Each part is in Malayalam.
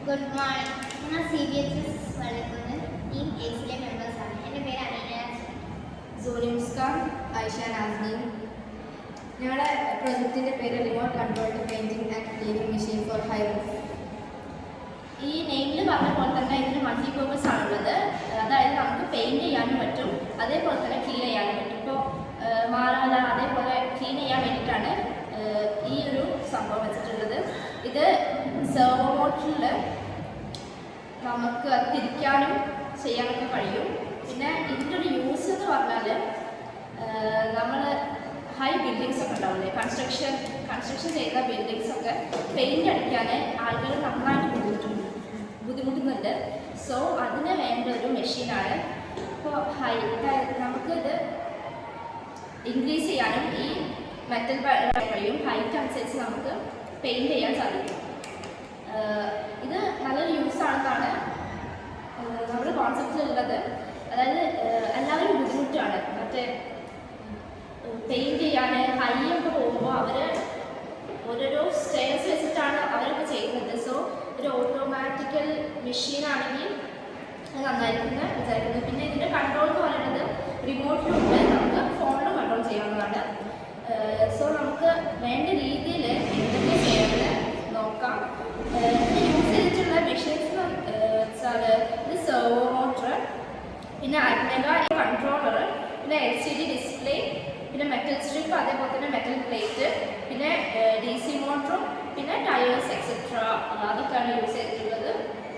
Good morning. ഞാൻ CBSE പഠിക്കുന്ന ടീം എയ്സിലെ മെമ്പേഴ്സാണ്. എൻ്റെ പേര് അനീന സൂര്യമുസ്കാൻ, ഐഷ നാസ്നീം. ഞങ്ങളുടെ പ്രൊജക്റ്റിൻ്റെ പേര് remote controlled painting and cleaning machine for high roof. ഈ നെയിമിൽ പറഞ്ഞ പോലെ തന്നെ ഇതിന് മൾട്ടി പർപ്പസ് ആണുള്ളത്. അതായത് നമുക്ക് പെയിൻറ് ചെയ്യാനും പറ്റും, അതേപോലെ തന്നെ ക്ലീൻ ചെയ്യാനും പറ്റും. ഇപ്പോൾ മാറാല അതേപോലെ ക്ലീൻ ചെയ്യാൻ വേണ്ടിയിട്ടാണ് ഈ ഒരു സംഭവം വെച്ചിട്ടുള്ളത്. ഇത് സെർവോ മോട്ടറിൽ നമുക്ക് അത് തിരിക്കാനും ചെയ്യാനൊക്കെ കഴിയും. പിന്നെ ഇതിൻ്റെ ഒരു യൂസ് എന്ന് പറഞ്ഞാൽ നമ്മൾ ഹൈ ബിൽഡിങ്സ് ഒക്കെ ഉണ്ടാവില്ലേ, കൺസ്ട്രക്ഷൻ ചെയ്ത ബിൽഡിങ്സ് ഒക്കെ പെയിൻ്റ് അടിക്കാൻ ആളുകൾ നന്നായിട്ട് ബുദ്ധിമുട്ടുന്നുണ്ട്. സോ അതിന് വേണ്ട ഒരു മെഷീനാണ്. ഇപ്പോൾ നമുക്കിത് ഇൻക്രീസ് ചെയ്യാനും ഈ മെറ്റൽ കഴിയും. ഹൈറ്റ് അനുസരിച്ച് നമുക്ക് പെയിൻറ് ചെയ്യാൻ സാധിക്കും. ഇത് നല്ലൊരു യൂസ് ആണെന്നാണ് നമ്മുടെ കോൺസെപ്റ്റിലുള്ളത്. അതായത് എല്ലാവരും ബുദ്ധിമുട്ടാണ് മറ്റേ പെയിൻറ് ചെയ്യാൻ ഹൈ ഒക്കെ പോകുമ്പോൾ അവർ ഓരോരോ സ്റ്റെയർസ് വെച്ചിട്ടാണ് അവരൊക്കെ ചെയ്യുന്നത്. സോ ഒരു ഓട്ടോമാറ്റിക്കൽ മെഷീനാണെങ്കിൽ അത് നന്നായിരിക്കും വിചാരിക്കുന്നത്. പിന്നെ ഇതിൻ്റെ കൺട്രോൾ എന്ന് പറയുന്നത് റിമോട്ടിലുണ്ട്, നമുക്ക് ഫോണിലും കൺട്രോൾ ചെയ്യാവുന്നതാണ്. സോ നമുക്ക് വേണ്ട രീതിയിൽ എന്തൊക്കെ ചെയ്യണമെന്ന് നോക്കാം. ഇതിന് യൂസ് ചെയ്തിട്ടുള്ള മെഷീൻസ് വെച്ചാൽ ഇത് സെർവോ മോട്ടർ, പിന്നെ മെഗാ കൺട്രോളർ, പിന്നെ LCD ഡിസ്പ്ലേ, പിന്നെ മെറ്റൽ സ്ട്രിപ്പ്, അതേപോലെ തന്നെ മെറ്റൽ പ്ലേറ്റ്, പിന്നെ DC മോട്ടറും, പിന്നെ ടയേഴ്സ് എക്സെട്ര, അതൊക്കെയാണ് യൂസ് ചെയ്തിട്ടുള്ളത്.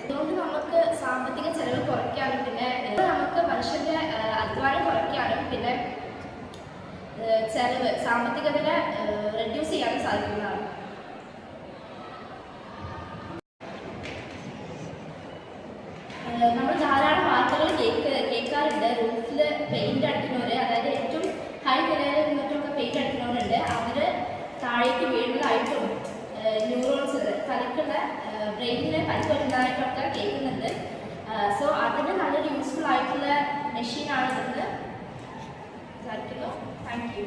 അതുകൊണ്ട് നമുക്ക് സാമ്പത്തിക ചെലവ് കുറയ്ക്കാനും പിന്നെ നമുക്ക് മനുഷ്യൻ്റെ അധ്വാനം കുറയ്ക്കാനും പിന്നെ ചെലവ് സാമ്പത്തികത റെഡ്യൂസ് ചെയ്യാനും സാധിക്കുന്നതാണ്. നമ്മൾ ധാരാളം വാർത്തകൾ കേൾക്കാറുണ്ട്. റൂഫിൽ പെയിൻ്റ് അടിക്കുന്നവർ, അതായത് ഏറ്റവും ഹൈ നിലയിൽ നിന്നിട്ടൊക്കെ പെയിൻ്റ് അടിക്കുന്നവരുണ്ട്. അവർ താഴേക്ക് വീഴുന്നതായിട്ടും ന്യൂറോൺസ് തലക്കുള്ള ബ്രെയിനിന് പരിക്ക് വരുന്നതായിട്ടൊക്കെ കേൾക്കുന്നുണ്ട്. സോ അതിന് നല്ലൊരു യൂസ്ഫുൾ ആയിട്ടുള്ള മെഷീനാണ് ഇതെന്ന് വിചാരിക്കുന്നു. Thank you.